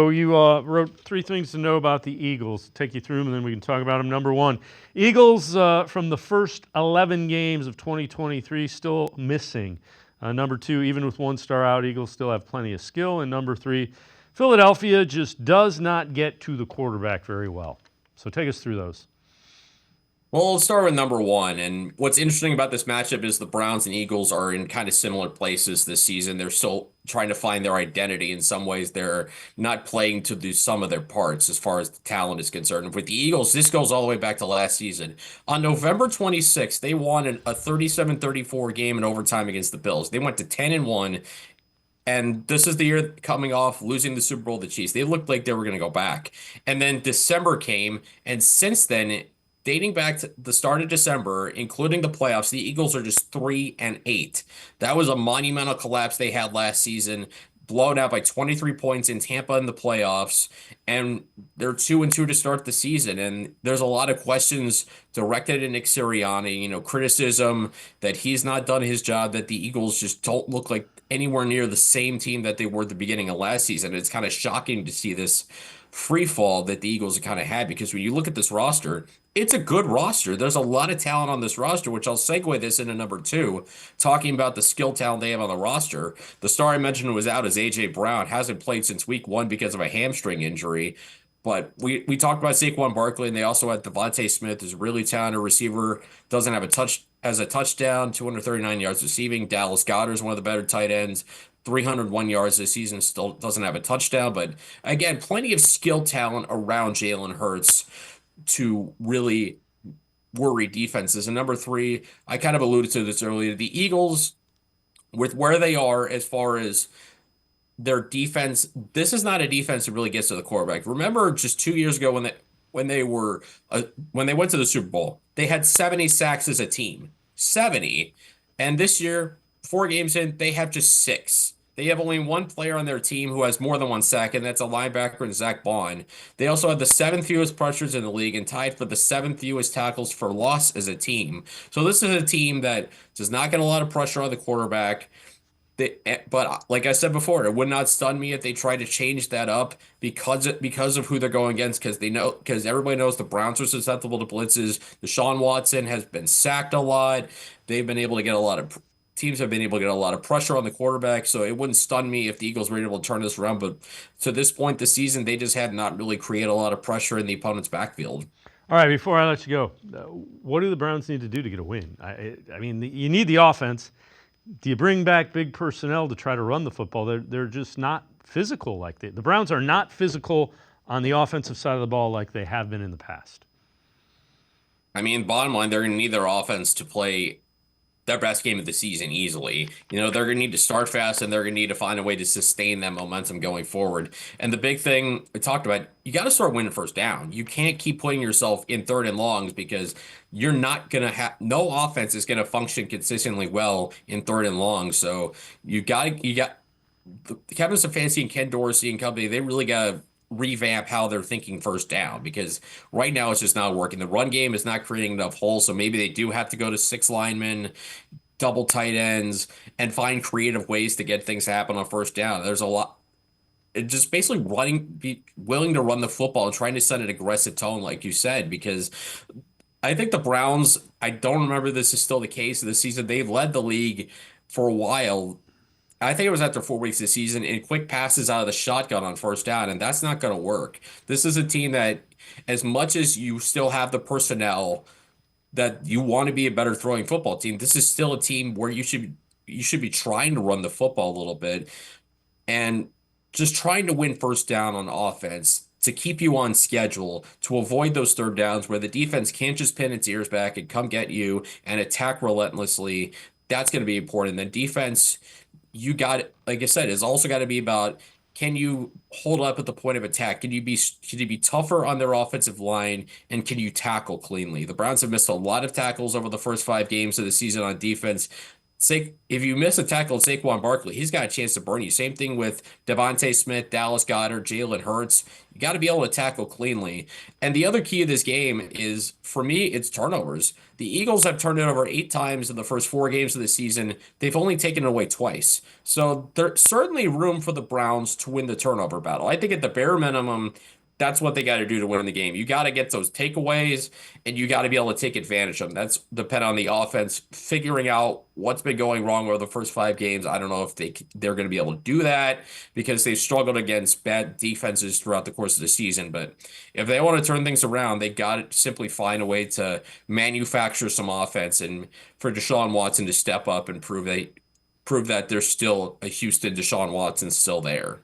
So you wrote 3 things to know about the Eagles. Take you through them, and then we can talk about them. Number one, Eagles from the first 11 games of 2023 still missing. Number two, even with one star out, Eagles still have plenty of skill. And number three, Philadelphia just does not get to the quarterback very well. So take us through those. Well, let's start with number one. And what's interesting about this matchup is the Browns and Eagles are in kind of similar places this season. They're still trying to find their identity. In some ways, they're not playing to the sum of their parts as far as the talent is concerned. With the Eagles, this goes all the way back to last season. On November 26th, they won a 37-34 game in overtime against the Bills. They went to 10-1. And this is the year coming off losing the Super Bowl to the Chiefs. They looked like they were going to go back. And then December came, and since then, dating back to the start of December, including the playoffs, the Eagles are just 3-8. That was a monumental collapse they had last season, blown out by 23 points in Tampa in the playoffs, and they're 2-2 to start the season. And there's a lot of questions directed at Nick Sirianni, criticism that he's not done his job, that the Eagles just don't look like anywhere near the same team that they were at the beginning of last season. It's kind of shocking to see this free fall that the Eagles have kind of had, because when you look at this roster, it's a good roster. There's a lot of talent on this roster, which I'll segue this into number two, talking about the skill talent they have on the roster. The star I mentioned was out as A.J. Brown, hasn't played since week one because of a hamstring injury. But we talked about Saquon Barkley, and they also had Devontae Smith, who's a really talented receiver, doesn't have has a touchdown, 239 yards receiving. Dallas Goedert is one of the better tight ends, 301 yards this season, still doesn't have a touchdown. But again, plenty of skill talent around Jalen Hurts to really worry defenses. And number three, I kind of alluded to this earlier, the Eagles, with where they are as far as their defense, this is not a defense that really gets to the quarterback. Remember just 2 years ago when they were when they went to the Super Bowl, they had 70 sacks as a team. 70. And this year, 4 games in, they have just six. They have only one player on their team who has more than one sack, and that's a linebacker in Zach Bond. They also have the seventh fewest pressures in the league and tied for the seventh fewest tackles for loss as a team. So this is a team that does not get a lot of pressure on the quarterback. But like I said before, it would not stun me if they try to change that up because of who they're going against, because everybody knows the Browns are susceptible to blitzes. Deshaun Watson has been sacked a lot. They've been able to get a lot of teams have been able to get a lot of pressure on the quarterback, so it wouldn't stun me if the Eagles were able to turn this around. But to this point this season, they just have not really created a lot of pressure in the opponent's backfield. All right, before I let you go, what do the Browns need to do to get a win? I mean, you need the offense. Do you bring back big personnel to try to run the football? They're just not physical like the Browns are not physical on the offensive side of the ball like they have been in the past. I mean, bottom line, they're going to need their offense to play their best game of the season easily. They're going to need to start fast, and they're going to need to find a way to sustain that momentum going forward. And the big thing we talked about, you got to start winning first down. You can't keep putting yourself in third and longs, because you're not going to have no offense is going to function consistently well in third and long. So you got Kevin Stefanski and Ken Dorsey and company, they really got to revamp how they're thinking first down, because right now it's just not working. The run game is not creating enough holes, so maybe they do have to go to six linemen, double tight ends, and find creative ways to get things to happen on first down. There's a lot. Just basically be willing to run the football and trying to set an aggressive tone, like you said, because I think the Browns, I don't remember this is still the case this season. They've led the league for a while. I think it was after 4 weeks this season in quick passes out of the shotgun on first down, and that's not going to work. This is a team that, as much as you still have the personnel that you want to be a better throwing football team, this is still a team where you should be trying to run the football a little bit and just trying to win first down on offense to keep you on schedule, to avoid those third downs where the defense can't just pin its ears back and come get you and attack relentlessly. That's going to be important. The defense, like I said, is also got to be about, can you hold up at the point of attack? Can you be tougher on their offensive line, and can you tackle cleanly? The Browns have missed a lot of tackles over the first 5 games of the season on defense. if you miss a tackle of Saquon Barkley, he's got a chance to burn you. Same thing with Devontae Smith, Dallas Goedert, Jalen Hurts. You got to be able to tackle cleanly. And the other key of this game is, for me, it's turnovers. The Eagles have turned it over 8 times in the first 4 games of the season. They've only taken it away twice. So there's certainly room for the Browns to win the turnover battle. I think at the bare minimum, that's what they got to do to win the game. You got to get those takeaways and you got to be able to take advantage of them. That's depend on the offense figuring out what's been going wrong over the first 5 games. I don't know if they're going to be able to do that because they've struggled against bad defenses throughout the course of the season. But if they want to turn things around, they got to simply find a way to manufacture some offense and for Deshaun Watson to step up and prove that there's still a Houston Deshaun Watson still there.